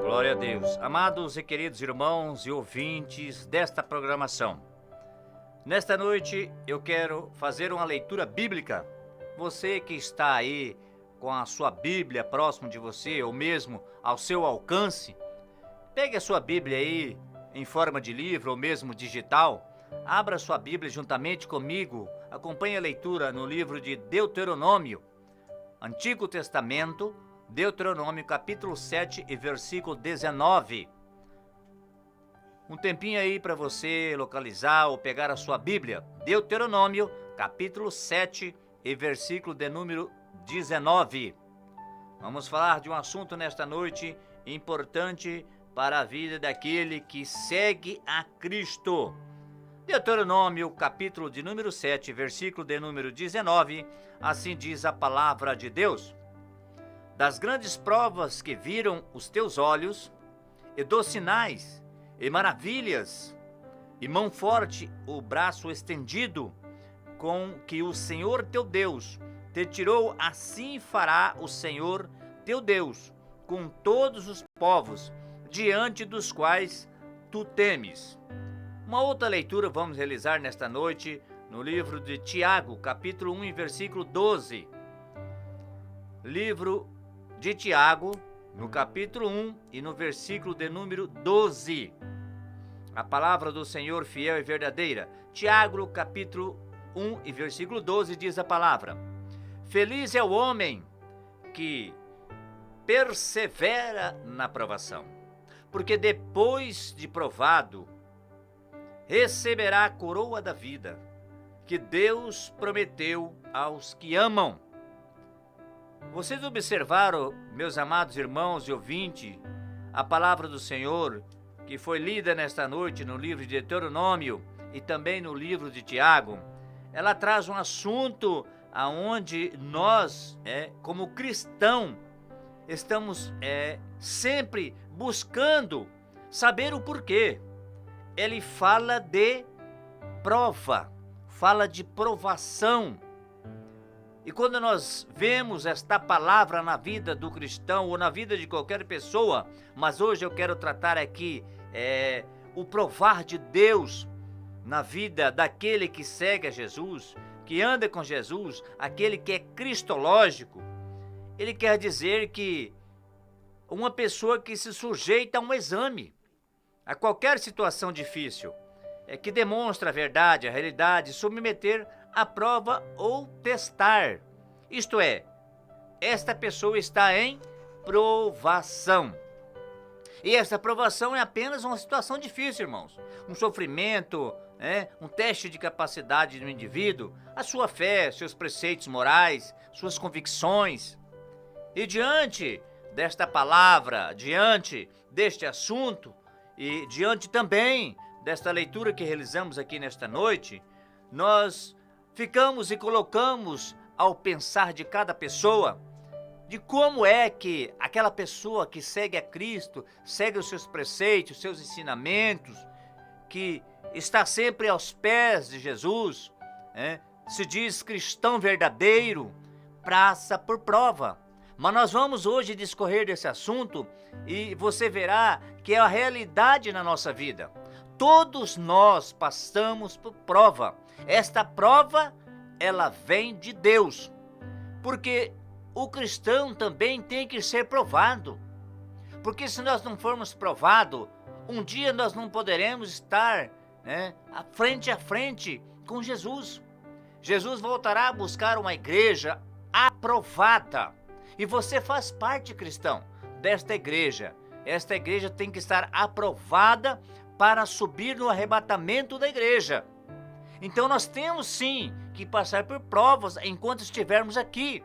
Glória a Deus. Amados e queridos irmãos e ouvintes desta programação, nesta noite eu quero fazer uma leitura bíblica. Você que está aí com a sua Bíblia próximo de você ou mesmo ao seu alcance, pegue a sua Bíblia aí em forma de livro ou mesmo digital. Abra sua Bíblia juntamente comigo. Acompanhe a leitura no livro de Deuteronômio, Antigo Testamento, Deuteronômio capítulo 7 e versículo 19. Um tempinho aí para você localizar ou pegar a sua Bíblia. Deuteronômio capítulo 7 e versículo de número 19. Vamos falar de um assunto nesta noite importante para a vida daquele que segue a Cristo. Deuteronômio, capítulo de número 7, versículo de número 19, assim diz a palavra de Deus. Das grandes provas que viram os teus olhos, e dos sinais, e maravilhas, e mão forte, o braço estendido, com que o Senhor teu Deus te tirou, assim fará o Senhor teu Deus, com todos os povos, diante dos quais tu temes. Uma outra leitura vamos realizar nesta noite no livro de Tiago, capítulo 1, versículo 12. Livro de Tiago, no capítulo 1 e no versículo de número 12. A palavra do Senhor fiel e verdadeira. Tiago, capítulo 1 e versículo 12 diz a palavra: Feliz é o homem que persevera na provação, porque depois de provado, receberá a coroa da vida, que Deus prometeu aos que amam. Vocês observaram, meus amados irmãos e ouvintes, a palavra do Senhor, que foi lida nesta noite no livro de Deuteronômio e também no livro de Tiago. Ela traz um assunto aonde nós, como cristão, estamos sempre buscando saber o porquê. Ele fala de prova, fala de provação. E quando nós vemos esta palavra na vida do cristão ou na vida de qualquer pessoa, mas hoje eu quero tratar aqui o provar de Deus na vida daquele que segue a Jesus, que anda com Jesus, aquele que é cristológico. Ele quer dizer que uma pessoa que se sujeita a um exame, a qualquer situação difícil, que demonstra a verdade, a realidade, submeter à prova ou testar. Isto é, esta pessoa está em provação. E essa provação é apenas uma situação difícil, irmãos. Um sofrimento, um teste de capacidade do indivíduo, a sua fé, seus preceitos morais, suas convicções. E diante desta palavra, diante deste assunto, e diante também desta leitura que realizamos aqui nesta noite, nós ficamos e colocamos ao pensar de cada pessoa, de como é que aquela pessoa que segue a Cristo, segue os seus preceitos, seus ensinamentos, que está sempre aos pés de Jesus, se diz cristão verdadeiro, passa por prova. Mas nós vamos hoje discorrer desse assunto e você verá que é a realidade na nossa vida. Todos nós passamos por prova. Esta prova, ela vem de Deus. Porque o cristão também tem que ser provado. Porque se nós não formos provados, um dia nós não poderemos estar frente a frente com Jesus. Jesus voltará a buscar uma igreja aprovada. E você faz parte, cristão, desta igreja. Esta igreja tem que estar aprovada para subir no arrebatamento da igreja. Então nós temos sim que passar por provas enquanto estivermos aqui.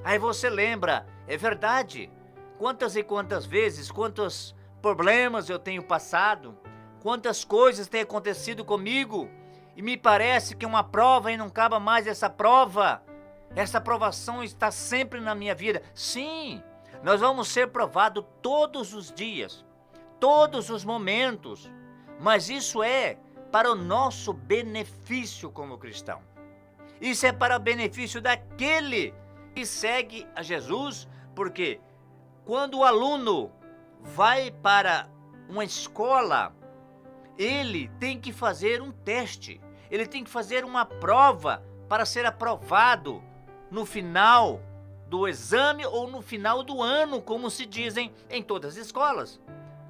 Aí você lembra, é verdade, quantas e quantas vezes, quantos problemas eu tenho passado, quantas coisas têm acontecido comigo, e me parece que uma prova e não acaba mais essa prova. Essa provação está sempre na minha vida. Sim, nós vamos ser provados todos os dias, todos os momentos, mas isso é para o nosso benefício como cristão. Isso é para o benefício daquele que segue a Jesus, porque quando o aluno vai para uma escola, ele tem que fazer um teste, ele tem que fazer uma prova para ser aprovado no final do exame ou no final do ano, como se dizem em todas as escolas.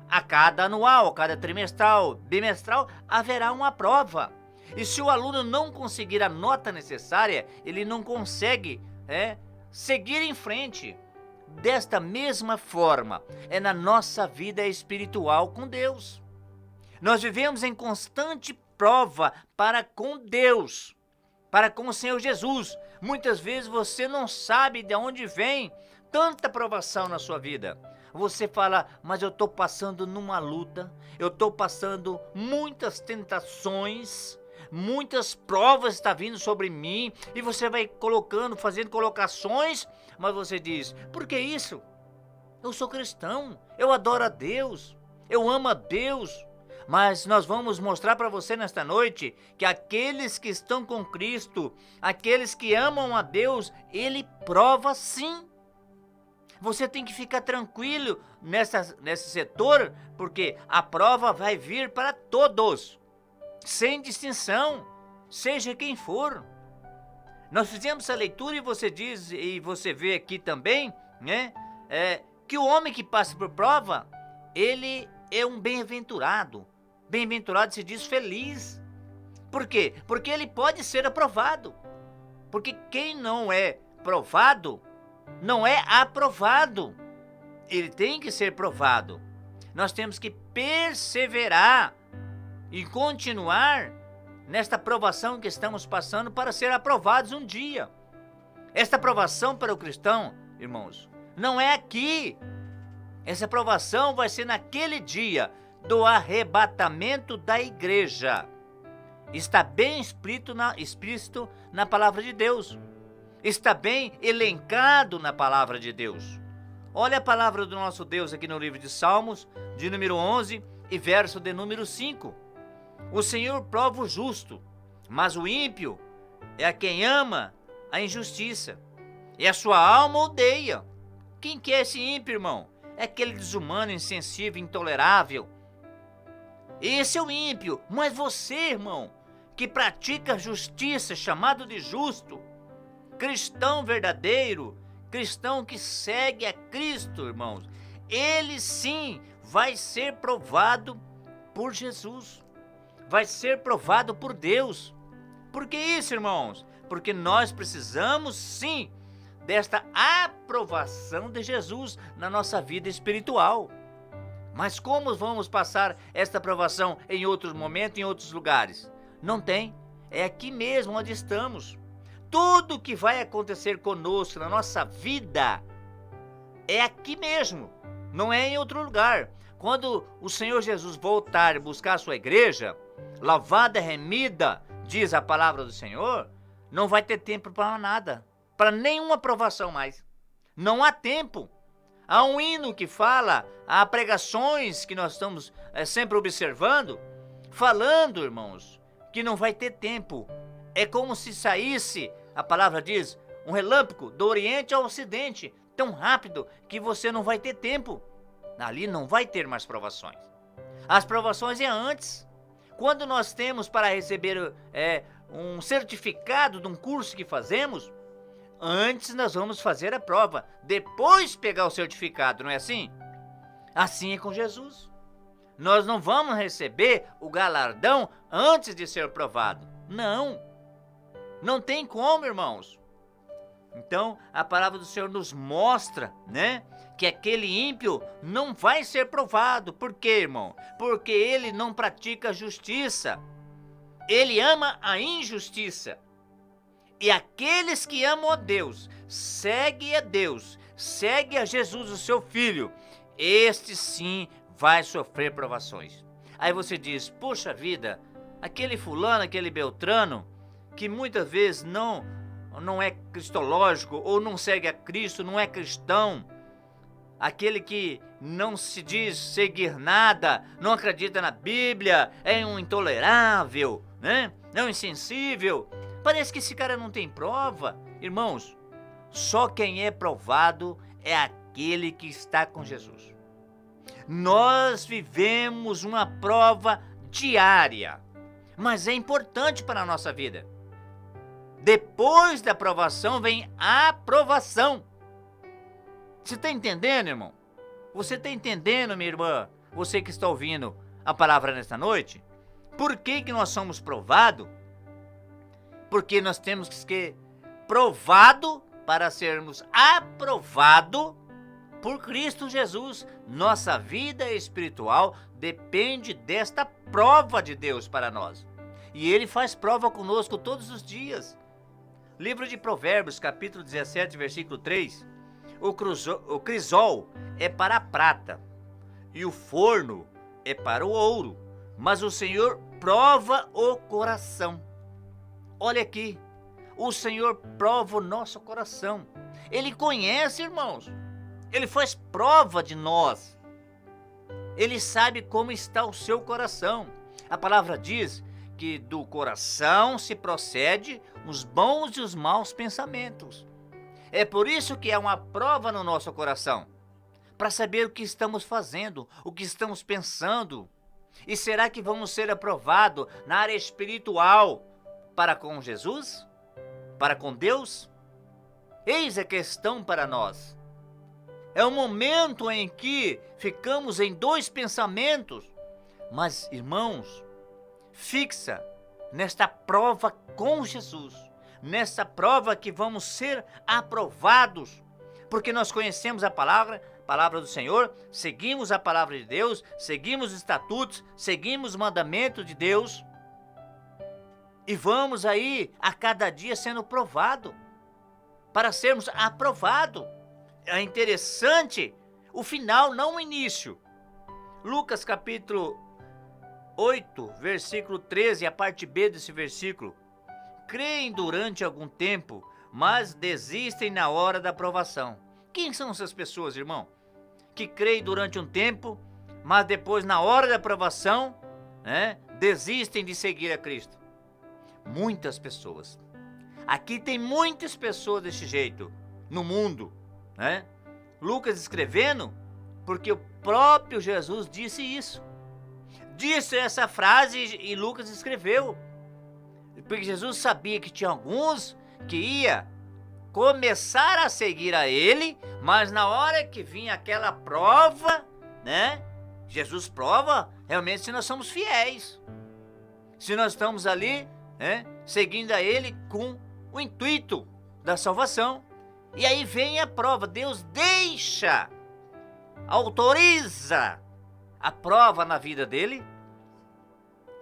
A cada anual, a cada trimestral, bimestral, haverá uma prova. E se o aluno não conseguir a nota necessária, ele não consegue seguir em frente. Desta mesma forma, é na nossa vida espiritual com Deus. Nós vivemos em constante prova para com Deus, para com o Senhor Jesus. Muitas vezes você não sabe de onde vem tanta provação na sua vida. Você fala, mas eu estou passando numa luta, eu estou passando muitas tentações, muitas provas estão vindo sobre mim, e você vai colocando, fazendo colocações, mas você diz, por que isso? Eu sou cristão, eu adoro a Deus, eu amo a Deus. Mas nós vamos mostrar para você nesta noite que aqueles que estão com Cristo, aqueles que amam a Deus, Ele prova sim. Você tem que ficar tranquilo nesse setor, porque a prova vai vir para todos, sem distinção, seja quem for. Nós fizemos a leitura e você diz, e você vê aqui também, que o homem que passa por prova, ele é um bem-aventurado. Bem-aventurado se diz feliz. Por quê? Porque ele pode ser aprovado. Porque quem não é provado, não é aprovado. Ele tem que ser provado. Nós temos que perseverar e continuar nesta provação que estamos passando para ser aprovados um dia. Esta aprovação para o cristão, irmãos, não é aqui. Essa aprovação vai ser naquele dia do arrebatamento da igreja. Está bem explícito na palavra de Deus. Está bem elencado na palavra de Deus. Olha a palavra do nosso Deus aqui no livro de Salmos, de número 11 e verso de número 5. O Senhor prova o justo, mas o ímpio é a quem ama a injustiça, e a sua alma odeia. Quem que é esse ímpio, irmão? É aquele desumano, insensível, intolerável. Esse é o ímpio. Mas você, irmão, que pratica justiça, chamado de justo, cristão verdadeiro, cristão que segue a Cristo, irmãos, ele sim vai ser provado por Jesus, vai ser provado por Deus. Por que isso, irmãos? Porque nós precisamos sim desta aprovação de Jesus na nossa vida espiritual. Mas como vamos passar esta aprovação em outros momentos, em outros lugares? Não tem, é aqui mesmo onde estamos. Tudo que vai acontecer conosco na nossa vida é aqui mesmo, não é em outro lugar. Quando o Senhor Jesus voltar e buscar a sua igreja, lavada, remida, diz a palavra do Senhor, não vai ter tempo para nada, para nenhuma aprovação mais. Não há tempo. Há um hino que fala, há pregações que nós estamos sempre observando, falando, irmãos, que não vai ter tempo. É como se saísse, a palavra diz, um relâmpago do Oriente ao Ocidente, tão rápido que você não vai ter tempo. Ali não vai ter mais provações. As provações é antes. Quando nós temos para receber um certificado de um curso que fazemos, antes nós vamos fazer a prova, depois pegar o certificado, não é assim? Assim é com Jesus. Nós não vamos receber o galardão antes de ser provado. Não. Não tem como, irmãos. Então, a palavra do Senhor nos mostra, que aquele ímpio não vai ser provado. Por quê, irmão? Porque ele não pratica justiça. Ele ama a injustiça. E aqueles que amam a Deus, seguem a Deus, seguem a Jesus, o seu Filho, este sim vai sofrer provações. Aí você diz, poxa vida, aquele fulano, aquele beltrano, que muitas vezes não é cristológico, ou não segue a Cristo, não é cristão, aquele que não se diz seguir nada, não acredita na Bíblia, é um intolerável, é um insensível, parece que esse cara não tem prova. Irmãos, só quem é provado é aquele que está com Jesus. Nós vivemos uma prova diária, mas é importante para a nossa vida. Depois da aprovação vem a aprovação. Você está entendendo, irmão? Você está entendendo, minha irmã? Você que está ouvindo a palavra nesta noite? Por que nós somos provados? Porque nós temos que ser provado para sermos aprovados por Cristo Jesus. Nossa vida espiritual depende desta prova de Deus para nós. E Ele faz prova conosco todos os dias. Livro de Provérbios, capítulo 17, versículo 3. O crisol é para a prata, e o forno é para o ouro, mas o Senhor prova o coração. Olha aqui, o Senhor prova o nosso coração. Ele conhece, irmãos. Ele faz prova de nós. Ele sabe como está o seu coração. A palavra diz que do coração se procede os bons e os maus pensamentos. É por isso que há uma prova no nosso coração, para saber o que estamos fazendo, o que estamos pensando. E será que vamos ser aprovados na área espiritual para com Jesus? Para com Deus? Eis a questão para nós. É um momento em que ficamos em dois pensamentos. Mas, irmãos, fixa nesta prova com Jesus, nesta prova que vamos ser aprovados, porque nós conhecemos a palavra do Senhor, seguimos a palavra de Deus, seguimos os estatutos, seguimos o mandamento de Deus, e vamos aí a cada dia sendo provado, para sermos aprovados. É interessante o final, não o início. Lucas capítulo 8, versículo 13, a parte B desse versículo. Creem durante algum tempo, mas desistem na hora da aprovação. Quem são essas pessoas, irmão? Que creem durante um tempo, mas depois, na hora da aprovação, desistem de seguir a Cristo. Muitas pessoas. Aqui tem muitas pessoas desse jeito, no mundo, Lucas escrevendo, porque o próprio Jesus disse isso. Disse essa frase e Lucas escreveu. Porque Jesus sabia que tinha alguns que ia começar a seguir a ele, mas na hora que vinha aquela prova, Jesus prova realmente se nós somos fiéis. Se nós estamos ali, seguindo a ele com o intuito da salvação. E aí vem a prova. Deus autoriza a prova na vida dele.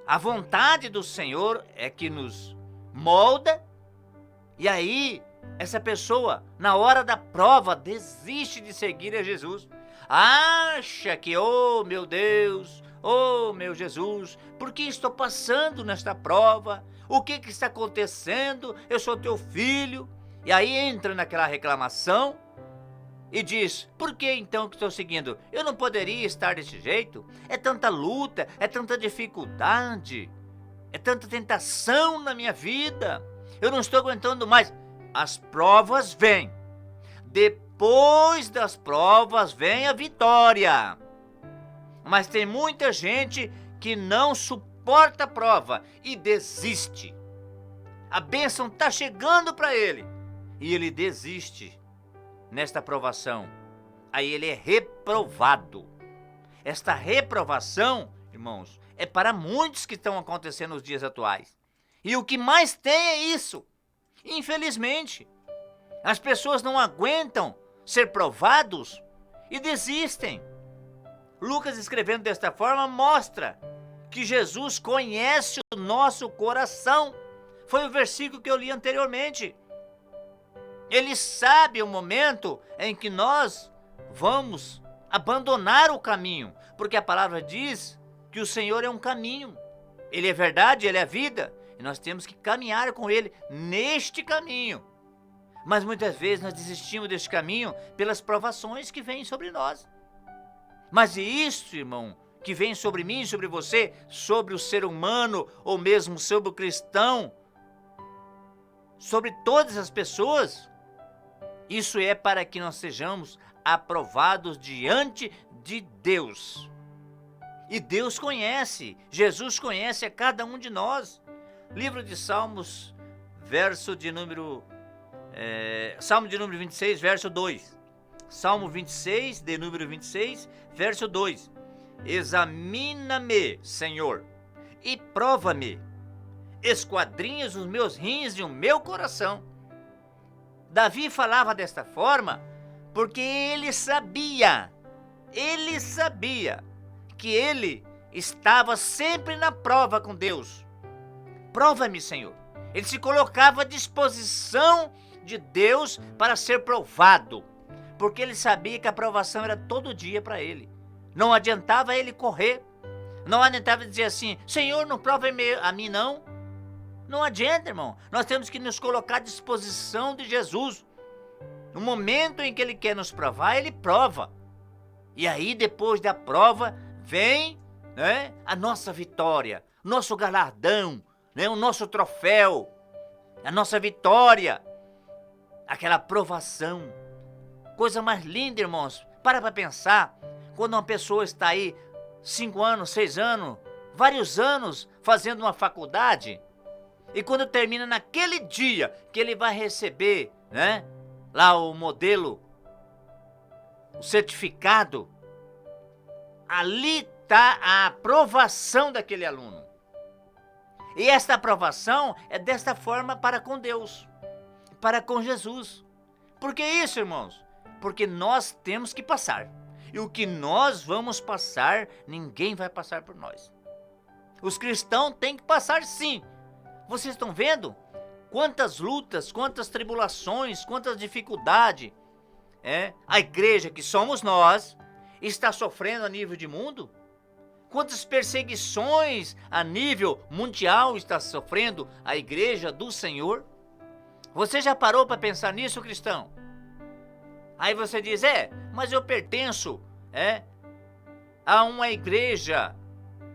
A vontade do Senhor é que nos molda. E aí, essa pessoa, na hora da prova, desiste de seguir a Jesus. Acha que, oh meu Deus, oh meu Jesus, por que estou passando nesta prova? O que está acontecendo? Eu sou teu filho. E aí entra naquela reclamação e diz, por que então que estou seguindo? Eu não poderia estar desse jeito? É tanta luta, é tanta dificuldade, é tanta tentação na minha vida. Eu não estou aguentando mais. As provas vêm. Depois das provas vem a vitória. Mas tem muita gente que não suporta a prova e desiste. A bênção está chegando para ele e ele desiste nesta aprovação. Aí ele é reprovado. Esta reprovação, irmãos, é para muitos que estão acontecendo nos dias atuais. E o que mais tem é isso. Infelizmente, as pessoas não aguentam ser provados e desistem. Lucas, escrevendo desta forma, mostra que Jesus conhece o nosso coração. Foi o versículo que eu li anteriormente. Ele sabe o momento em que nós vamos abandonar o caminho, porque a palavra diz que o Senhor é um caminho. Ele é verdade, Ele é a vida, e nós temos que caminhar com Ele neste caminho. Mas muitas vezes nós desistimos deste caminho pelas provações que vêm sobre nós. Mas isso, irmão, que vem sobre mim, sobre você, sobre o ser humano, ou mesmo sobre o cristão, sobre todas as pessoas, isso é para que nós sejamos aprovados diante de Deus. E Deus conhece, Jesus conhece a cada um de nós. Livro de Salmos, Salmo de número 26, verso 2. Salmo 26, de número 26, verso 2. Examina-me, Senhor, e prova-me. Esquadrinhas os meus rins e o meu coração. Davi falava desta forma porque ele sabia que ele estava sempre na prova com Deus. Prova-me, Senhor. Ele se colocava à disposição de Deus para ser provado, porque ele sabia que a provação era todo dia para ele. Não adiantava ele correr, não adiantava dizer assim: Senhor, não prova a mim não. Não adianta, irmão. Nós temos que nos colocar à disposição de Jesus. No momento em que ele quer nos provar, ele prova. E aí, depois da prova, vem, né, a nossa vitória, nosso galardão, né, o nosso troféu, a nossa vitória, aquela aprovação. Coisa mais linda, irmãos. Para pensar, quando uma pessoa está aí 5 anos, 6 anos, vários anos fazendo uma faculdade, e quando termina naquele dia que ele vai receber, né, lá o modelo, o certificado, ali está a aprovação daquele aluno. E esta aprovação é desta forma para com Deus, para com Jesus. Por que isso, irmãos? Porque nós temos que passar. E o que nós vamos passar, ninguém vai passar por nós. Os cristãos têm que passar sim. Vocês estão vendo quantas lutas, quantas tribulações, quantas dificuldades a igreja, que somos nós, está sofrendo a nível de mundo? Quantas perseguições a nível mundial está sofrendo a igreja do Senhor? Você já parou para pensar nisso, cristão? Aí você diz: mas eu pertenço a uma igreja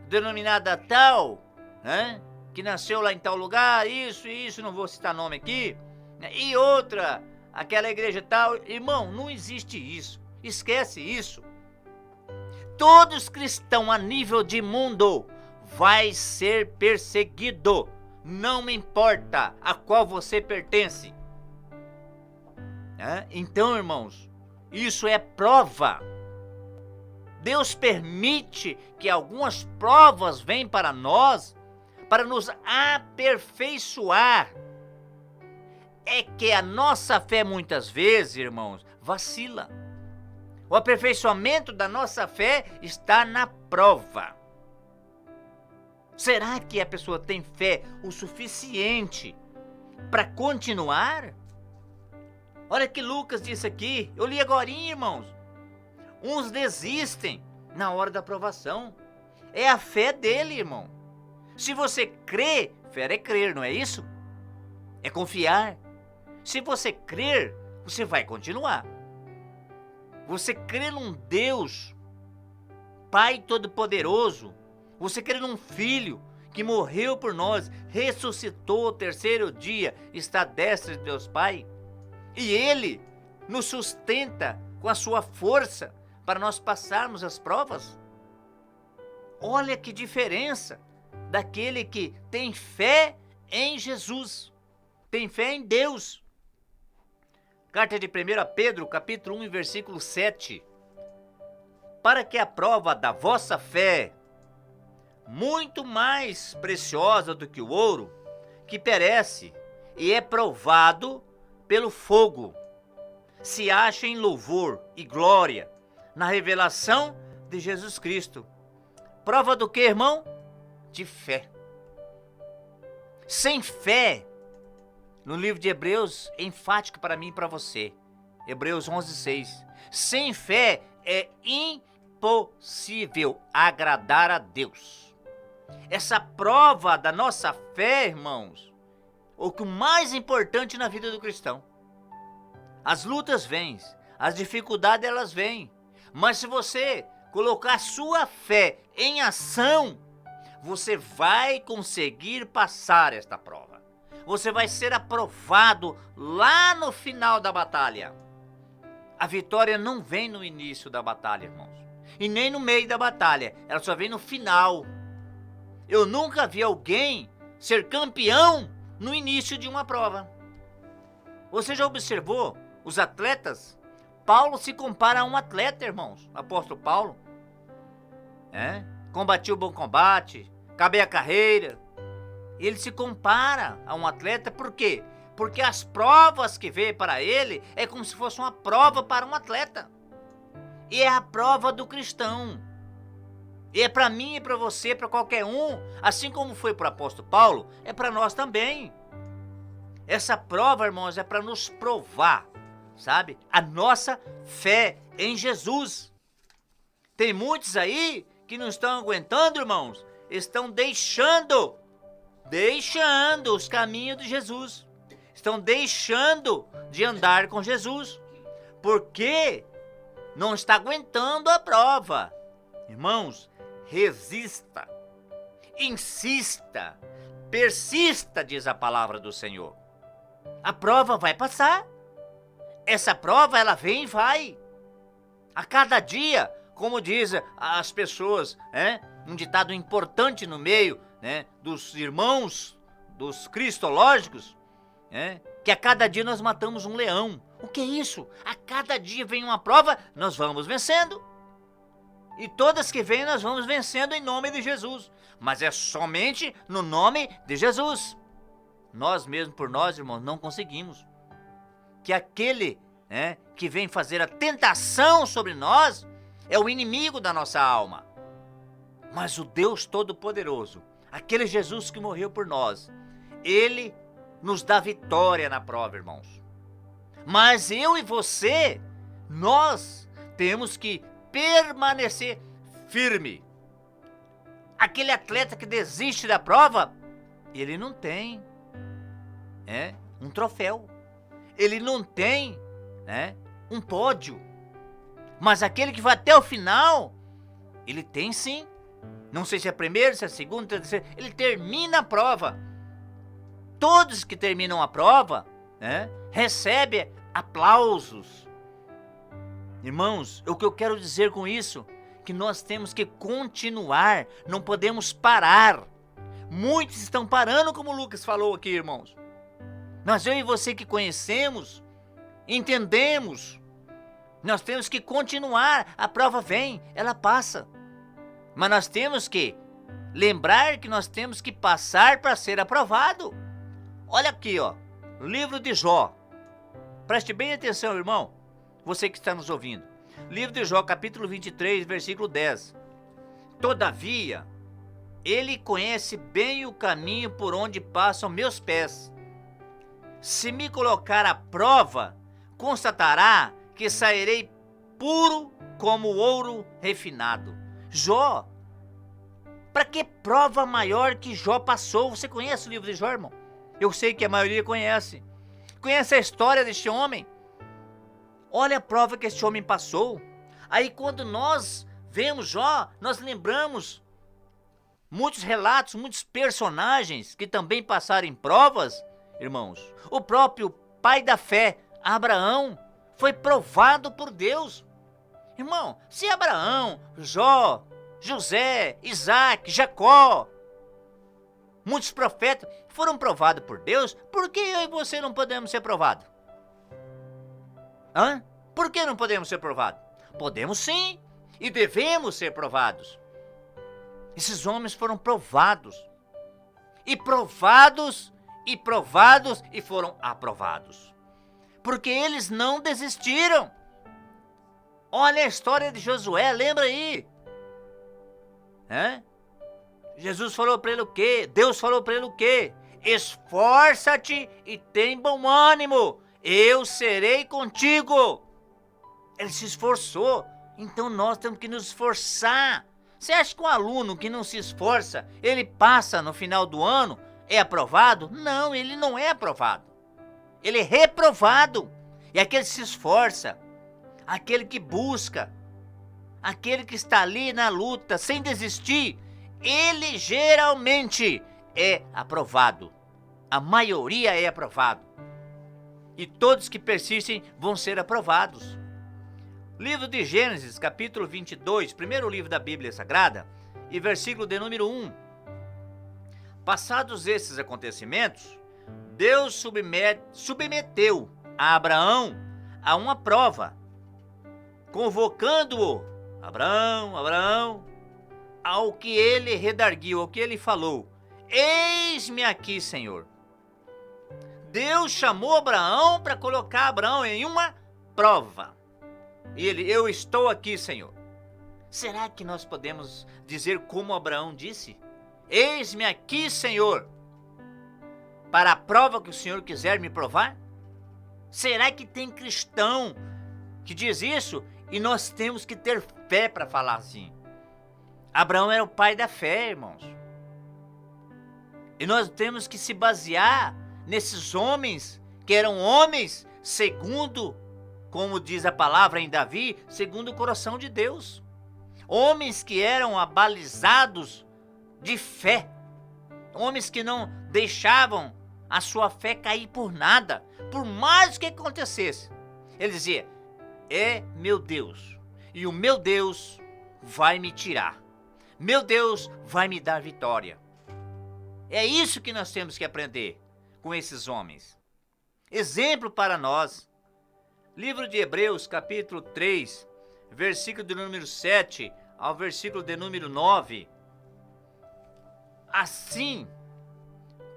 denominada tal, né? Que nasceu lá em tal lugar, isso, não vou citar nome aqui, e outra, aquela igreja tal. Irmão, não existe isso, esquece isso. Todos cristãos a nível de mundo vai ser perseguido, não me importa a qual você pertence. Então, irmãos, isso é prova. Deus permite que algumas provas venham para nós, para nos aperfeiçoar. É que a nossa fé muitas vezes, irmãos, vacila. O aperfeiçoamento da nossa fé está na prova. Será que a pessoa tem fé o suficiente para continuar? Olha que Lucas disse aqui, eu li agora, irmãos. Uns desistem na hora da provação. É a fé dele, irmão. Se você crê, fé é crer, não é isso? É confiar. Se você crer, você vai continuar. Você crê num Deus, Pai Todo-Poderoso. Você crê num Filho que morreu por nós, ressuscitou ao terceiro dia, está à destra de Deus Pai. E Ele nos sustenta com a sua força para nós passarmos as provas. Olha que diferença daquele que tem fé em Jesus, tem fé em Deus. Carta de 1 Pedro, capítulo 1, versículo 7. Para que a prova da vossa fé, muito mais preciosa do que o ouro, que perece e é provado pelo fogo, se ache em louvor e glória na revelação de Jesus Cristo. Prova do que, irmão? De fé. Sem fé, no livro de Hebreus, é enfático para mim e para você. Hebreus 11:6. Sem fé é impossível agradar a Deus. Essa prova da nossa fé, irmãos, o que o mais importante na vida do cristão. As lutas vêm, as dificuldades elas vêm, mas se você colocar sua fé em ação, você vai conseguir passar esta prova. Você vai ser aprovado lá no final da batalha. A vitória não vem no início da batalha, irmãos. E nem no meio da batalha. Ela só vem no final. Eu nunca vi alguém ser campeão no início de uma prova. Você já observou os atletas? Paulo se compara a um atleta, irmãos. O apóstolo Paulo. Combatiu o bom combate. Acabei a carreira. Ele se compara a um atleta, por quê? Porque as provas que veio para ele é como se fosse uma prova para um atleta. E é a prova do cristão. E é para mim e para você, para qualquer um, assim como foi para o apóstolo Paulo, é para nós também. Essa prova, irmãos, é para nos provar, sabe? A nossa fé em Jesus. Tem muitos aí que não estão aguentando, irmãos, estão deixando os caminhos de Jesus. Estão deixando de andar com Jesus, porque não está aguentando a prova. Irmãos, resista, insista, persista, diz a palavra do Senhor. A prova vai passar. Essa prova, ela vem e vai. A cada dia, como dizem as pessoas, um ditado importante no meio dos irmãos, dos cristológicos, que a cada dia nós matamos um leão. O que é isso? A cada dia vem uma prova, nós vamos vencendo. E todas que vêm nós vamos vencendo em nome de Jesus. Mas é somente no nome de Jesus. Nós mesmos por nós, irmãos, não conseguimos. Que aquele que vem fazer a tentação sobre nós é o inimigo da nossa alma. Mas o Deus Todo-Poderoso, aquele Jesus que morreu por nós, ele nos dá vitória na prova, irmãos. Mas eu e você, nós temos que permanecer firme. Aquele atleta que desiste da prova, ele não tem um troféu. Ele não tem um pódio. Mas aquele que vai até o final, ele tem sim. Não sei se é primeiro, se é segundo, se é terceiro. Ele termina a prova. Todos que terminam a prova recebem aplausos. Irmãos, o que eu quero dizer com isso? Que nós temos que continuar, não podemos parar. Muitos estão parando, como o Lucas falou aqui, irmãos. Mas eu e você que conhecemos, entendemos, nós temos que continuar. A prova vem, ela passa. Mas nós temos que lembrar que nós temos que passar para ser aprovado. Olha aqui, livro de Jó. Preste bem atenção, irmão, você que está nos ouvindo. Livro de Jó, capítulo 23, versículo 10. Todavia, ele conhece bem o caminho por onde passam meus pés. Se me colocar à prova, constatará que sairei puro como ouro refinado. Jó, para que prova maior que Jó passou? Você conhece o livro de Jó, irmão? Eu sei que a maioria conhece. Conhece a história deste homem? Olha a prova que este homem passou. Aí quando nós vemos Jó, nós lembramos muitos relatos, muitos personagens que também passaram em provas, irmãos. O próprio pai da fé, Abraão, foi provado por Deus. Irmão, se Abraão, Jó, José, Isaac, Jacó, muitos profetas foram provados por Deus, por que eu e você não podemos ser provados? Por que não podemos ser provados? Podemos sim, e devemos ser provados. Esses homens foram provados, e provados, e provados, e foram aprovados, porque eles não desistiram. Olha a história de Josué, lembra aí? Jesus falou para ele o quê? Deus falou para ele o quê? Esforça-te e tem bom ânimo, eu serei contigo. Ele se esforçou, então nós temos que nos esforçar. Você acha que um aluno que não se esforça, ele passa no final do ano, é aprovado? Não, ele não é aprovado. Ele é reprovado. E aquele que se esforça, aquele que busca, aquele que está ali na luta, sem desistir, ele geralmente é aprovado. A maioria é aprovado. E todos que persistem vão ser aprovados. Livro de Gênesis, capítulo 22, primeiro livro da Bíblia Sagrada, e versículo de número 1. Passados esses acontecimentos, Deus submeteu a Abraão a uma prova, convocando-o, Abraão, ao que ele redarguiu, ao que ele falou: eis-me aqui, Senhor. Deus chamou Abraão para colocar Abraão em uma prova. E ele: eu estou aqui, Senhor. Será que nós podemos dizer como Abraão disse? Eis-me aqui, Senhor, para a prova que o Senhor quiser me provar? Será que tem cristão que diz isso? E nós temos que ter fé para falar assim. Abraão era o pai da fé, irmãos. E nós temos que se basear nesses homens, que eram homens segundo, como diz a palavra em Davi, segundo o coração de Deus. Homens que eram abalizados de fé. Homens que não deixavam a sua fé cair por nada, por mais que acontecesse. Ele dizia: é meu Deus, e o meu Deus vai me tirar. Meu Deus vai me dar vitória. É isso que nós temos que aprender com esses homens. Exemplo para nós. Livro de Hebreus, capítulo 3, versículo de número 7 ao versículo de número 9. Assim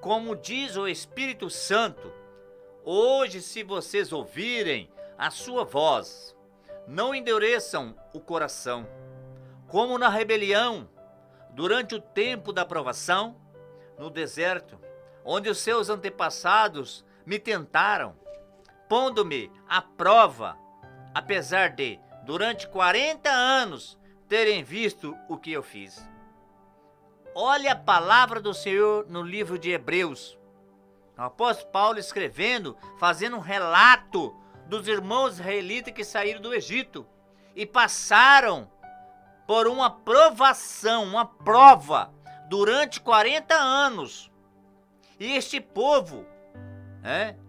como diz o Espírito Santo, hoje, se vocês ouvirem a sua voz, não endureçam o coração, como na rebelião, durante o tempo da provação, no deserto, onde os seus antepassados me tentaram, pondo-me à prova, apesar de, durante 40 anos, terem visto o que eu fiz. Olha a palavra do Senhor no livro de Hebreus. O apóstolo Paulo escrevendo, fazendo um relato dos irmãos israelitas que saíram do Egito e passaram por uma provação, uma prova, durante 40 anos. E este povo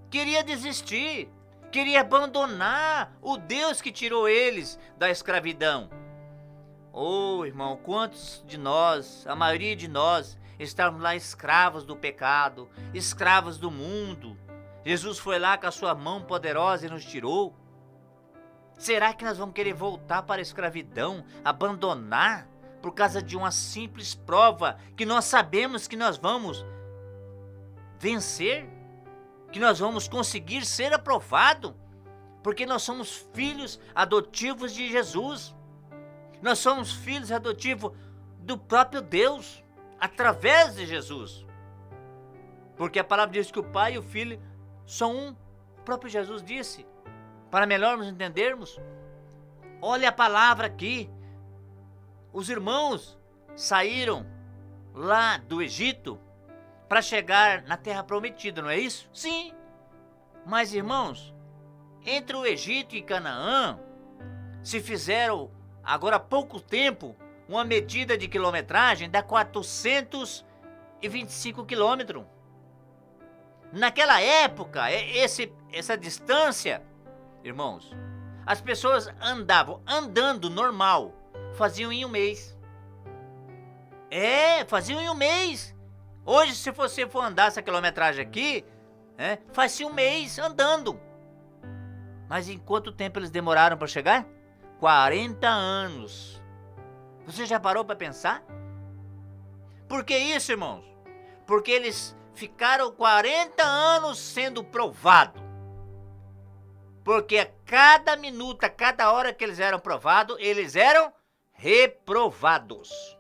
queria desistir, queria abandonar o Deus que tirou eles da escravidão. Oh, irmão, quantos de nós, a maioria de nós, estávamos lá escravos do pecado, escravos do mundo. Jesus foi lá com a sua mão poderosa e nos tirou. Será que nós vamos querer voltar para a escravidão, abandonar, por causa de uma simples prova que nós sabemos que nós vamos vencer? Que nós vamos conseguir ser aprovados? Porque nós somos filhos adotivos de Jesus. Nós somos filhos adotivos do próprio Deus, através de Jesus. Porque a palavra diz que o Pai e o Filho são um. O próprio Jesus disse, para melhor nos entendermos. Olha a palavra aqui. Os irmãos saíram lá do Egito para chegar na terra prometida, não é isso? Sim. Mas, irmãos, entre o Egito e Canaã, se fizeram agora há pouco tempo uma medida de quilometragem, dá 425 quilômetros. Naquela época, essa distância, irmãos, as pessoas andavam andando normal, faziam em um mês. Faziam em um mês. Hoje, se você for andar essa quilometragem aqui, faz-se um mês andando. Mas em quanto tempo eles demoraram para chegar? 40 anos. Você já parou para pensar? Por que isso, irmãos? Porque eles ficaram 40 anos sendo provados. Porque a cada minuto, a cada hora que eles eram provados, eles eram reprovados.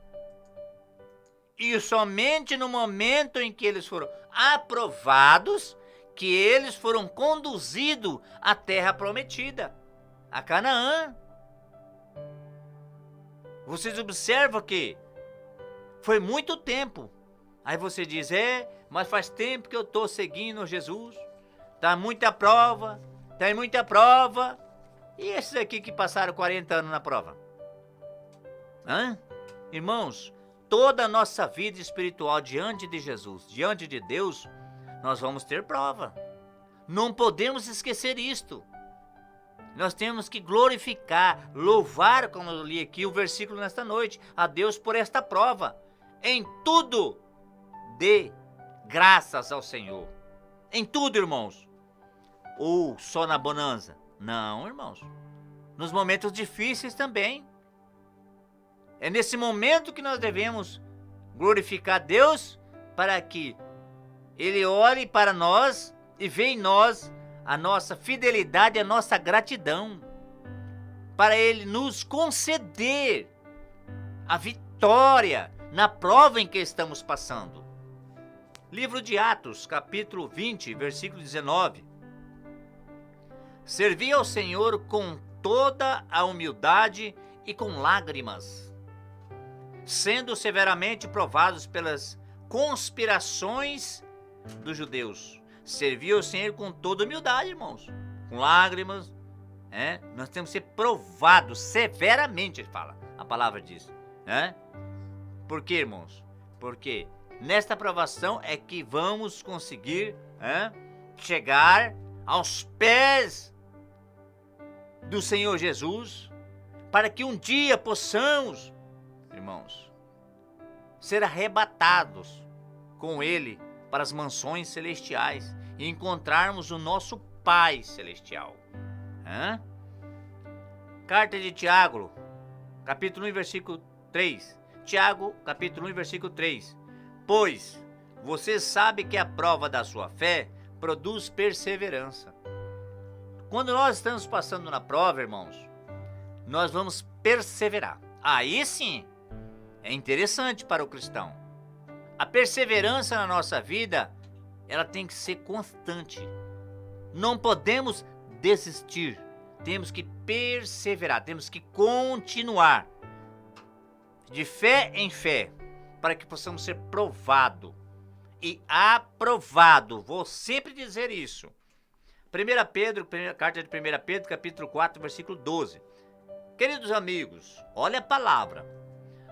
E somente no momento em que eles foram aprovados, que eles foram conduzidos à terra prometida, a Canaã. Vocês observam que foi muito tempo. Aí você diz, mas faz tempo que eu estou seguindo Jesus. Tá muita prova, tem muita prova. E esses aqui que passaram 40 anos na prova? Irmãos, toda a nossa vida espiritual diante de Jesus, diante de Deus, nós vamos ter prova. Não podemos esquecer isto. Nós temos que glorificar, louvar, como eu li aqui o versículo nesta noite, a Deus por esta prova. Em tudo, dê graças ao Senhor. Em tudo, irmãos. Ou só na bonança? Não, irmãos. Nos momentos difíceis também. É nesse momento que nós devemos glorificar Deus para que Ele olhe para nós e veja em nós a nossa fidelidade, a nossa gratidão, para Ele nos conceder a vitória na prova em que estamos passando. Livro de Atos, capítulo 20, versículo 19. Servi ao Senhor com toda a humildade e com lágrimas, sendo severamente provados pelas conspirações dos judeus. Servir ao Senhor com toda humildade, irmãos, com lágrimas, nós temos que ser provados severamente, ele fala, a palavra diz, Por quê, irmãos? Porque nesta provação é que vamos conseguir chegar aos pés do Senhor Jesus, para que um dia possamos, irmãos, ser arrebatados com Ele para as mansões celestiais e encontrarmos o nosso Pai Celestial. Carta de Tiago, capítulo 1, versículo 3. Tiago, capítulo 1, versículo 3. Pois você sabe que a prova da sua fé produz perseverança. Quando nós estamos passando na prova, irmãos, nós vamos perseverar. Aí sim, é interessante para o cristão. A perseverança na nossa vida, ela tem que ser constante. Não podemos desistir. Temos que perseverar, temos que continuar. De fé em fé, para que possamos ser provado e aprovado. Vou sempre dizer isso. 1 Pedro, carta de 1 Pedro, capítulo 4, versículo 12. Queridos amigos, olha a palavra.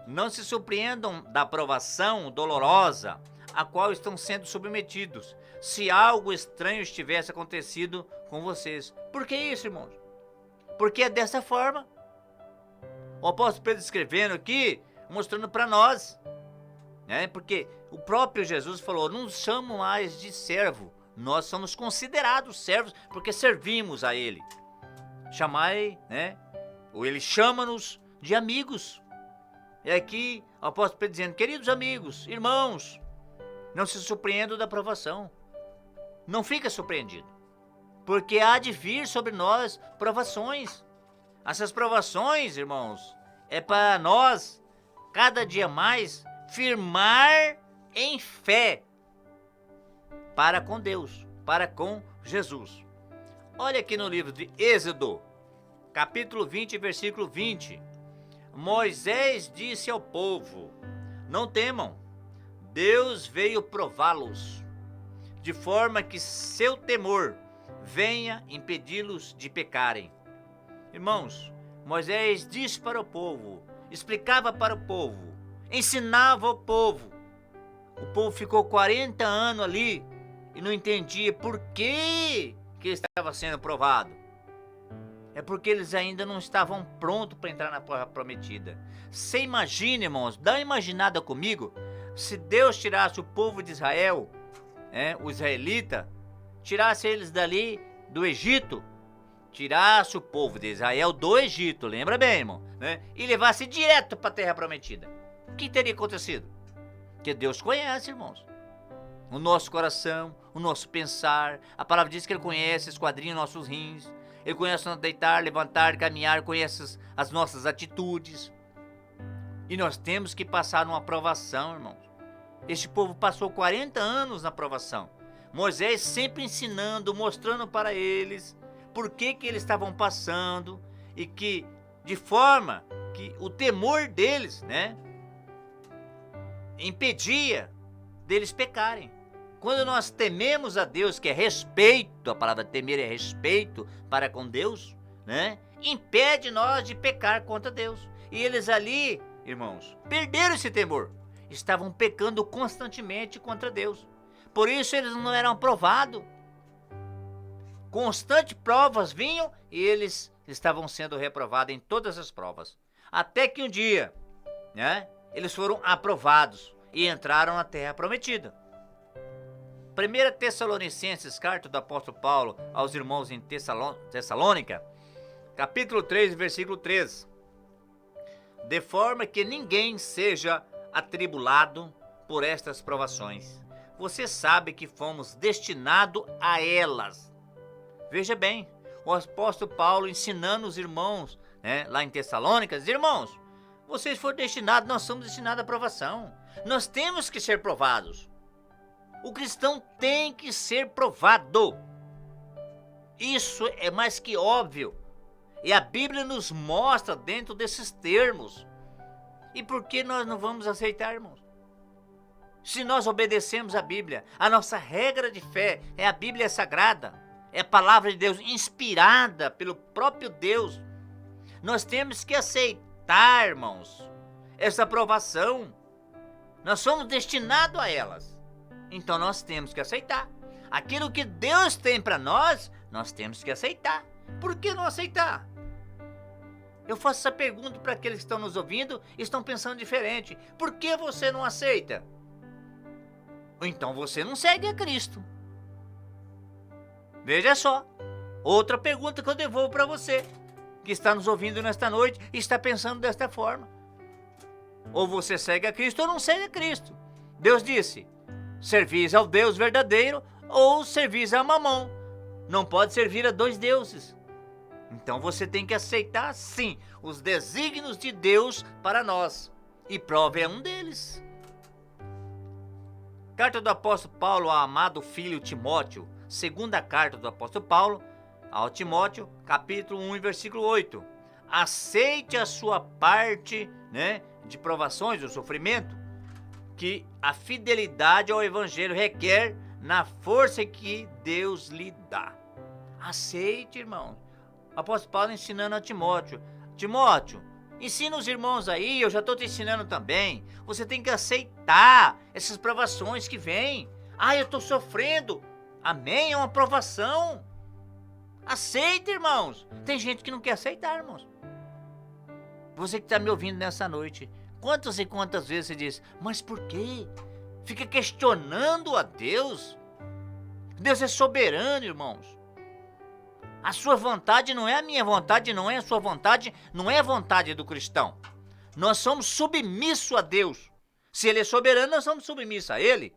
Não se surpreendam da provação dolorosa a qual estão sendo submetidos, se algo estranho estivesse acontecido com vocês. Por que isso, irmãos? Porque é dessa forma. O apóstolo Pedro escrevendo aqui, mostrando para nós, porque o próprio Jesus falou, não somos mais de servo, nós somos considerados servos, porque servimos a Ele. Ou Ele chama-nos de amigos. E aqui o apóstolo Pedro dizendo, queridos amigos, irmãos, não se surpreendam da provação. Não fica surpreendido, porque há de vir sobre nós provações. Essas provações, irmãos, é para nós, cada dia mais, firmar em fé para com Deus, para com Jesus. Olha aqui no livro de Êxodo, capítulo 20, versículo 20. Moisés disse ao povo, não temam, Deus veio prová-los, de forma que seu temor venha impedi-los de pecarem. Irmãos, Moisés disse para o povo, explicava para o povo, ensinava ao povo. O povo ficou 40 anos ali e não entendia por que estava sendo provado. É porque eles ainda não estavam prontos para entrar na terra prometida. Você imagina, irmãos, dá uma imaginada comigo, se Deus tirasse o povo de Israel, o israelita, tirasse eles dali do Egito, tirasse o povo de Israel do Egito, lembra bem, irmão, e levasse direto para a terra prometida. O que teria acontecido? Porque Deus conhece, irmãos, o nosso coração, o nosso pensar. A palavra diz que Ele conhece, esquadrinha nossos rins. Ele conhece o nosso deitar, levantar, caminhar, conhece as nossas atitudes. E nós temos que passar numa provação, irmãos. Este povo passou 40 anos na provação. Moisés sempre ensinando, mostrando para eles por que eles estavam passando e que, de forma que o temor deles, impedia deles pecarem. Quando nós tememos a Deus, que é respeito, a palavra temer é respeito para com Deus, impede nós de pecar contra Deus. E eles ali, irmãos, perderam esse temor. Estavam pecando constantemente contra Deus. Por isso eles não eram provados. Constantes provas vinham e eles estavam sendo reprovados em todas as provas. Até que um dia, né, eles foram aprovados e entraram na terra prometida. 1 Tessalonicenses, carta do apóstolo Paulo aos irmãos em Tessalônica, capítulo 3, versículo 13. De forma que ninguém seja atribulado por estas provações. Você sabe que fomos destinados a elas. Veja bem, o apóstolo Paulo ensinando os irmãos, né, lá em Tessalônica, irmãos, vocês foram destinados, nós somos destinados à provação. Nós temos que ser provados. O cristão tem que ser provado. Isso é mais que óbvio. E a Bíblia nos mostra dentro desses termos. E por que nós não vamos aceitar, irmãos? Se nós obedecemos a Bíblia, a nossa regra de fé é a Bíblia Sagrada, é a palavra de Deus inspirada pelo próprio Deus. Nós temos que aceitar, irmãos, essa aprovação. Nós somos destinados a elas. Então nós temos que aceitar. Aquilo que Deus tem para nós, nós temos que aceitar. Por que não aceitar? Eu faço essa pergunta para aqueles que estão nos ouvindo e estão pensando diferente. Por que você não aceita? Ou então você não segue a Cristo. Veja só. Outra pergunta que eu devolvo para você, que está nos ouvindo nesta noite e está pensando desta forma. Ou você segue a Cristo ou não segue a Cristo. Deus disse, servis ao Deus verdadeiro ou servis a Mamon. Não pode servir a dois deuses. Então você tem que aceitar, sim, os desígnios de Deus para nós. E prova é um deles. Carta do apóstolo Paulo ao amado filho Timóteo. Segunda carta do apóstolo Paulo ao Timóteo, capítulo 1, versículo 8. Aceite a sua parte, né, de provações, do sofrimento, que a fidelidade ao evangelho requer na força que Deus lhe dá. Aceite, irmão. O apóstolo Paulo ensinando a Timóteo. Timóteo, ensina os irmãos aí, eu já estou te ensinando também. Você tem que aceitar essas provações que vêm. Ah, eu estou sofrendo. Amém, é uma provação. Aceita, irmãos. Tem gente que não quer aceitar, irmãos. Você que está me ouvindo nessa noite, quantas e quantas vezes você diz, mas por quê? Fica questionando a Deus. Deus é soberano, irmãos. A sua vontade não é a minha vontade, não é a sua vontade, não é a vontade do cristão. Nós somos submissos a Deus. Se Ele é soberano, nós somos submissos a Ele.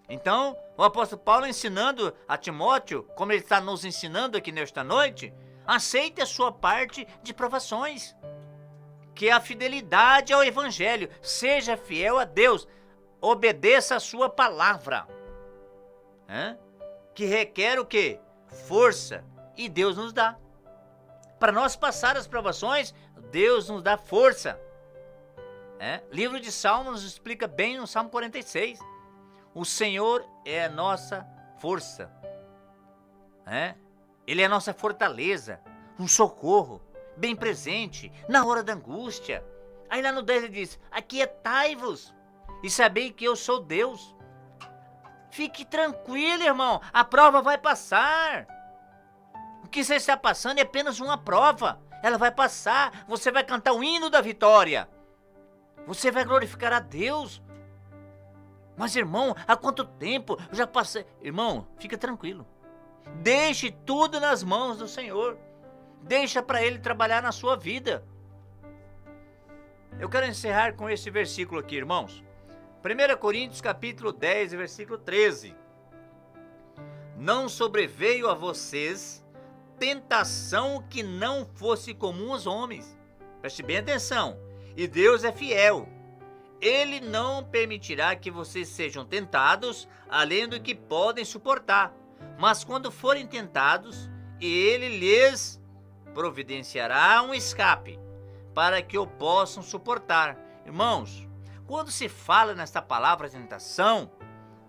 Então, o apóstolo Paulo ensinando a Timóteo, como ele está nos ensinando aqui nesta noite, aceite a sua parte de provações, que é a fidelidade ao evangelho. Seja fiel a Deus, obedeça a sua palavra, que requer o quê? Força. E Deus nos dá. Para nós passar as provações, Deus nos dá força. Livro de Salmos nos explica bem no Salmo 46. O Senhor é a nossa força. Ele é a nossa fortaleza, um socorro, bem presente, na hora da angústia. Aí lá no 10 ele diz, aquietai-vos e sabei que eu sou Deus. Fique tranquilo, irmão, a prova vai passar. O que você está passando é apenas uma prova. Ela vai passar, você vai cantar o hino da vitória. Você vai glorificar a Deus. Mas, irmão, há quanto tempo eu já passei? Irmão, fica tranquilo. Deixe tudo nas mãos do Senhor. Deixa para Ele trabalhar na sua vida. Eu quero encerrar com esse versículo aqui, irmãos. 1 Coríntios capítulo 10, versículo 13. Não sobreveio a vocês tentação que não fosse comum aos homens. Preste bem atenção. E Deus é fiel. Ele não permitirá que vocês sejam tentados além do que podem suportar. Mas quando forem tentados, Ele lhes providenciará um escape para que o possam suportar. Irmãos, quando se fala nesta palavra tentação,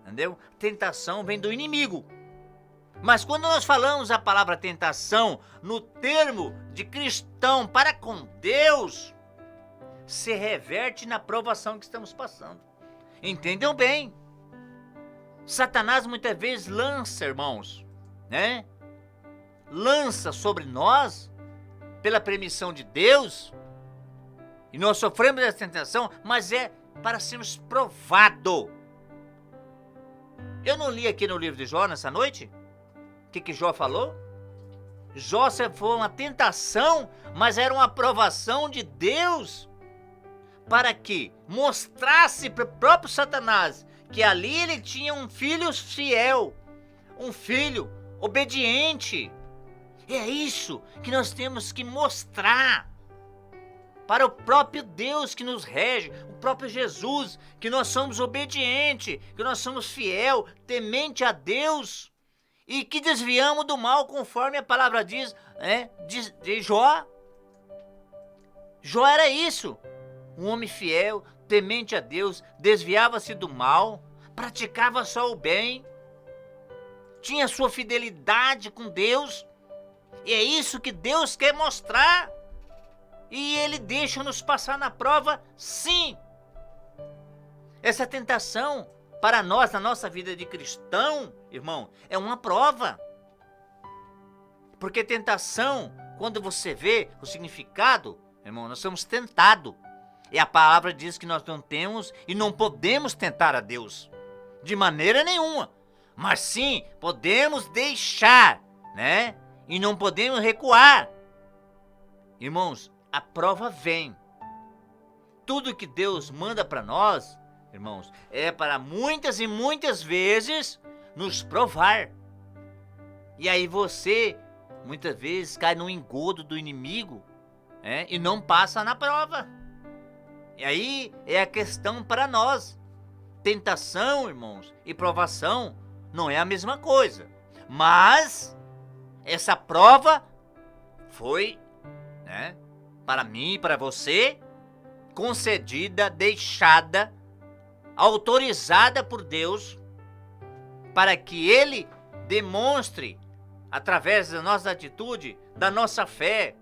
entendeu? Tentação vem do inimigo. Mas quando nós falamos a palavra tentação no termo de cristão para com Deus, se reverte na provação que estamos passando. Entendam bem. Satanás muitas vezes lança, irmãos, lança sobre nós, pela permissão de Deus, e nós sofremos essa tentação, mas é para sermos provados. Eu não li aqui no livro de Jó nessa noite? O que Jó falou? Jó foi uma tentação, mas era uma aprovação de Deus, para que mostrasse para o próprio Satanás que ali ele tinha um filho fiel, um filho obediente. É isso que nós temos que mostrar para o próprio Deus que nos rege, o próprio Jesus, que nós somos obedientes, que nós somos fiel, temente a Deus e que desviamos do mal, conforme a palavra diz, de Jó. Jó era isso, um homem fiel, temente a Deus, desviava-se do mal, praticava só o bem, tinha sua fidelidade com Deus, e é isso que Deus quer mostrar. E Ele deixa-nos passar na prova, sim. Essa tentação, para nós, na nossa vida de cristão, irmão, é uma prova. Porque tentação, quando você vê o significado, irmão, nós somos tentados. E a palavra diz que nós não temos e não podemos tentar a Deus, de maneira nenhuma. Mas sim, podemos deixar, né? E não podemos recuar. Irmãos, a prova vem. Tudo que Deus manda para nós, irmãos, é para muitas e muitas vezes nos provar. E aí você, muitas vezes, cai no engodo do inimigo, e não passa na prova. E aí é a questão para nós. Tentação, irmãos, e provação não é a mesma coisa. Mas essa prova foi, para mim e para você, concedida, deixada, autorizada por Deus, para que Ele demonstre, através da nossa atitude, da nossa fé,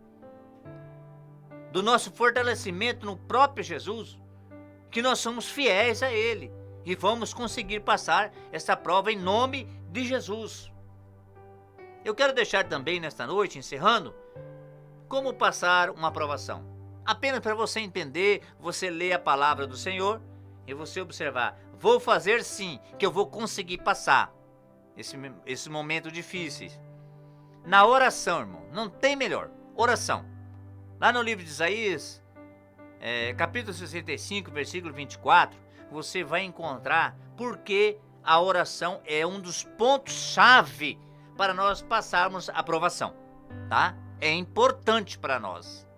do nosso fortalecimento no próprio Jesus, que nós somos fiéis a Ele e vamos conseguir passar essa prova em nome de Jesus. Eu quero deixar também nesta noite, encerrando, como passar uma aprovação. Apenas para você entender, você lê a palavra do Senhor e você observar. Vou fazer sim, que eu vou conseguir passar esse momento difíceis. Na oração, irmão, não tem melhor. Oração. Lá no livro de Isaías, capítulo 65, versículo 24, você vai encontrar porque a oração é um dos pontos-chave para nós passarmos a aprovação, tá? É importante para nós.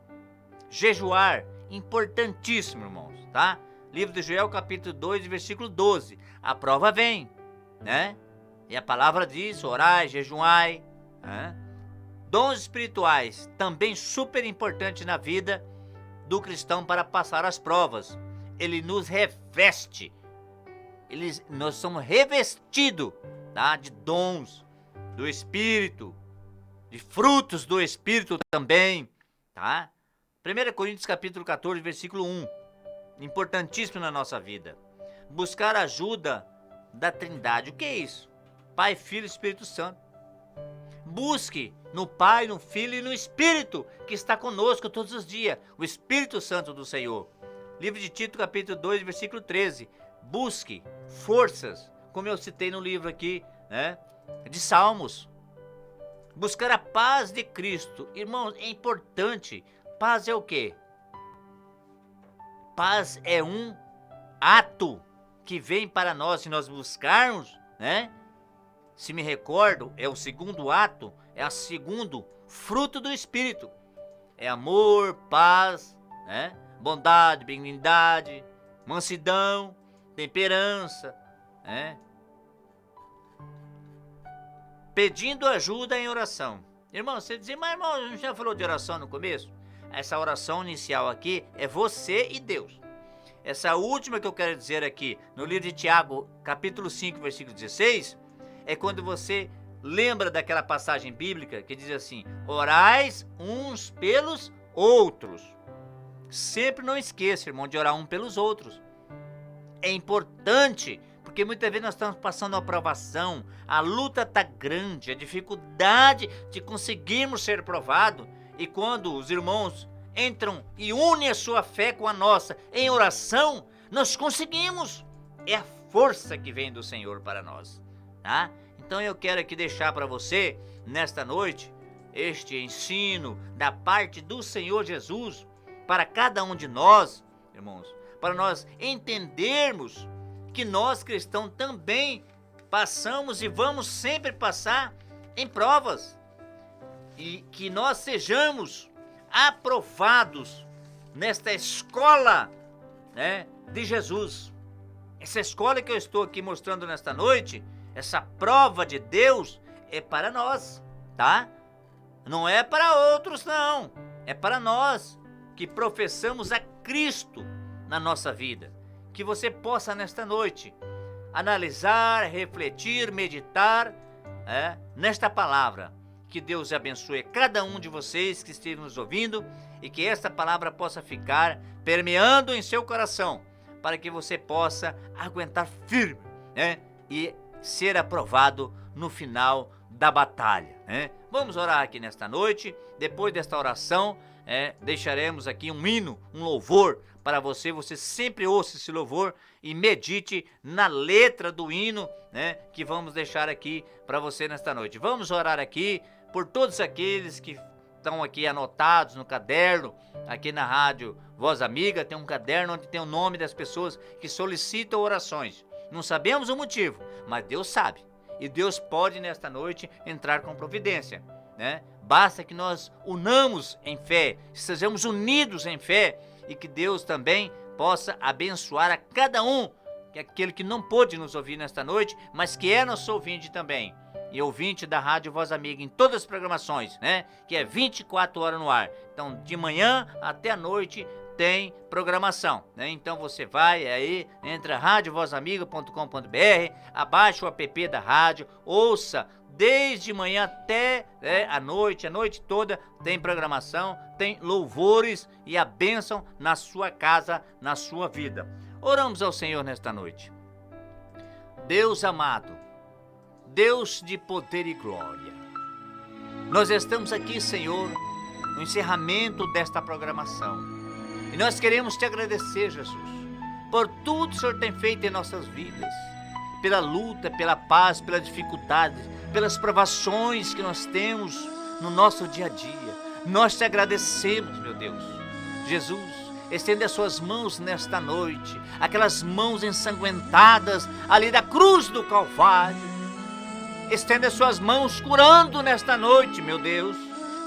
Jejuar, importantíssimo, irmãos, tá? Livro de Joel, capítulo 2, versículo 12. A prova vem, né? E a palavra diz, orai, jejuai, Dons espirituais, também super importante na vida do cristão para passar as provas. Ele nos reveste. Nós somos revestidos, tá? De dons do Espírito, de frutos do Espírito também, tá? 1 Coríntios capítulo 14, versículo 1. Importantíssimo na nossa vida. Buscar ajuda da Trindade. O que é isso? Pai, Filho e Espírito Santo. Busque no Pai, no Filho e no Espírito, que está conosco todos os dias. O Espírito Santo do Senhor. Livro de Tito, capítulo 2, versículo 13. Busque forças, como eu citei no livro aqui, de Salmos. Buscar a paz de Cristo. Irmãos, é importante. Paz é o quê? Paz é um ato que vem para nós, se nós buscarmos, Se me recordo, é o segundo ato, é o segundo fruto do Espírito. É amor, paz, bondade, benignidade, mansidão, temperança, Pedindo ajuda em oração. Irmão, você diz, mas irmão, a gente já falou de oração no começo? Essa oração inicial aqui é você e Deus. Essa última que eu quero dizer aqui, no livro de Tiago, capítulo 5, versículo 16, é quando você lembra daquela passagem bíblica que diz assim, orais uns pelos outros. Sempre não esqueça, irmão, de orar um pelos outros. É importante, Porque muitas vezes nós estamos passando uma provação, a luta está grande, a dificuldade de conseguirmos ser provados. E quando os irmãos entram e unem a sua fé com a nossa em oração, nós conseguimos. É a força que vem do Senhor para nós, tá? Então eu quero aqui deixar para você, nesta noite, este ensino da parte do Senhor Jesus para cada um de nós, irmãos, para nós entendermos que nós cristãos também passamos e vamos sempre passar em provas, e que nós sejamos aprovados nesta escola, né, de Jesus. Essa escola que eu estou aqui mostrando nesta noite, essa prova de Deus, é para nós, tá? Não é para outros, não. É para nós que professamos a Cristo na nossa vida. Que você possa nesta noite analisar, refletir, meditar nesta palavra. Que Deus abençoe cada um de vocês que esteve nos ouvindo e que esta palavra possa ficar permeando em seu coração, para que você possa aguentar firme, né? E ser aprovado no final da batalha, né? Vamos orar aqui nesta noite. Depois desta oração, deixaremos aqui um hino, um louvor para você. Você sempre ouça esse louvor e medite na letra do hino, né, que vamos deixar aqui para você nesta noite. Vamos orar aqui por todos aqueles que estão aqui anotados no caderno, aqui na Rádio Voz Amiga. Tem um caderno onde tem o nome das pessoas que solicitam orações. Não sabemos o motivo, mas Deus sabe. E Deus pode nesta noite entrar com providência, né? Basta que nós unamos em fé, estejamos unidos em fé, e que Deus também possa abençoar a cada um, que é aquele que não pôde nos ouvir nesta noite, mas que é nosso ouvinte também, e ouvinte da Rádio Voz Amiga em todas as programações, né? Que é 24 horas no ar. Então, de manhã até a noite tem programação, né? Então você vai aí, entra radiovozamiga.com.br, abaixa o app da rádio, ouça desde manhã até a noite toda tem programação, tem louvores e a bênção na sua casa, na sua vida. Oramos ao Senhor nesta noite. Deus amado, Deus de poder e glória, nós estamos aqui, Senhor, no encerramento desta programação. E nós queremos te agradecer, Jesus, por tudo que o Senhor tem feito em nossas vidas, pela luta, pela paz, pelas dificuldades, pelas provações que nós temos no nosso dia a dia. Nós te agradecemos, meu Deus. Jesus, estende as suas mãos nesta noite, aquelas mãos ensanguentadas ali da cruz do Calvário. Estende as suas mãos curando nesta noite, meu Deus.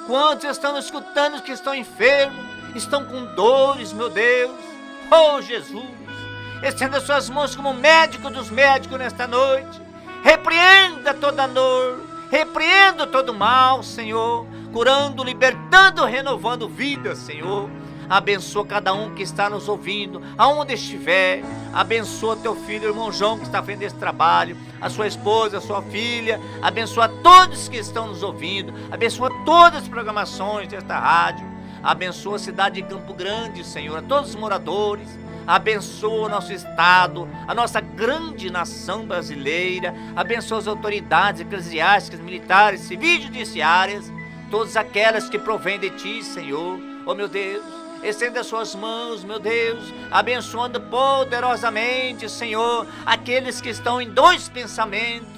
Quantos estão nos escutando que estão enfermos, estão com dores, meu Deus. Oh, Jesus, estenda suas mãos como médico dos médicos nesta noite. Repreenda toda dor, repreenda todo mal, Senhor, curando, libertando, renovando vidas, Senhor. Abençoa cada um que está nos ouvindo, aonde estiver. Abençoa teu filho, irmão João, que está fazendo esse trabalho, a sua esposa, a sua filha. Abençoa todos que estão nos ouvindo. Abençoa todas as programações desta rádio. Abençoa a cidade de Campo Grande, Senhor, a todos os moradores. Abençoa o nosso estado, a nossa grande nação brasileira. Abençoa as autoridades eclesiásticas, militares, civis e judiciárias, todas aquelas que provêm de ti, Senhor. Oh, meu Deus, estenda as suas mãos, meu Deus, abençoando poderosamente, Senhor, aqueles que estão em dois pensamentos,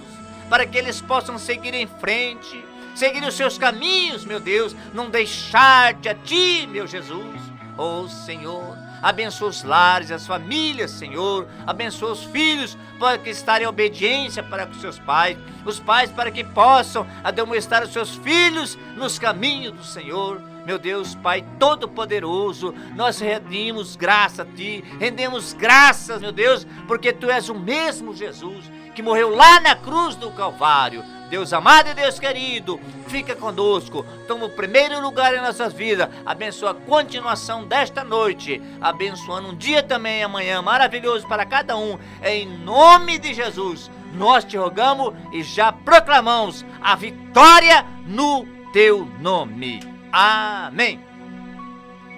para que eles possam seguir em frente, seguir os seus caminhos, meu Deus, não deixar-te a ti, meu Jesus. Oh, Senhor, abençoa os lares, as famílias, Senhor. Abençoa os filhos para que estarem em obediência para com seus pais. Os pais para que possam admoestar os seus filhos nos caminhos do Senhor. Meu Deus, Pai Todo-Poderoso, nós rendemos graça a Ti. Rendemos graças, meu Deus, porque Tu és o mesmo Jesus que morreu lá na cruz do Calvário. Deus amado e Deus querido, fica conosco, toma o primeiro lugar em nossas vidas, abençoa a continuação desta noite, abençoando um dia também amanhã, maravilhoso para cada um, em nome de Jesus, nós te rogamos e já proclamamos a vitória no teu nome, amém.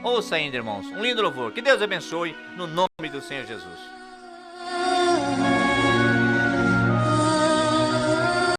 Ouça ainda, irmãos, um lindo louvor, que Deus abençoe no nome do Senhor Jesus.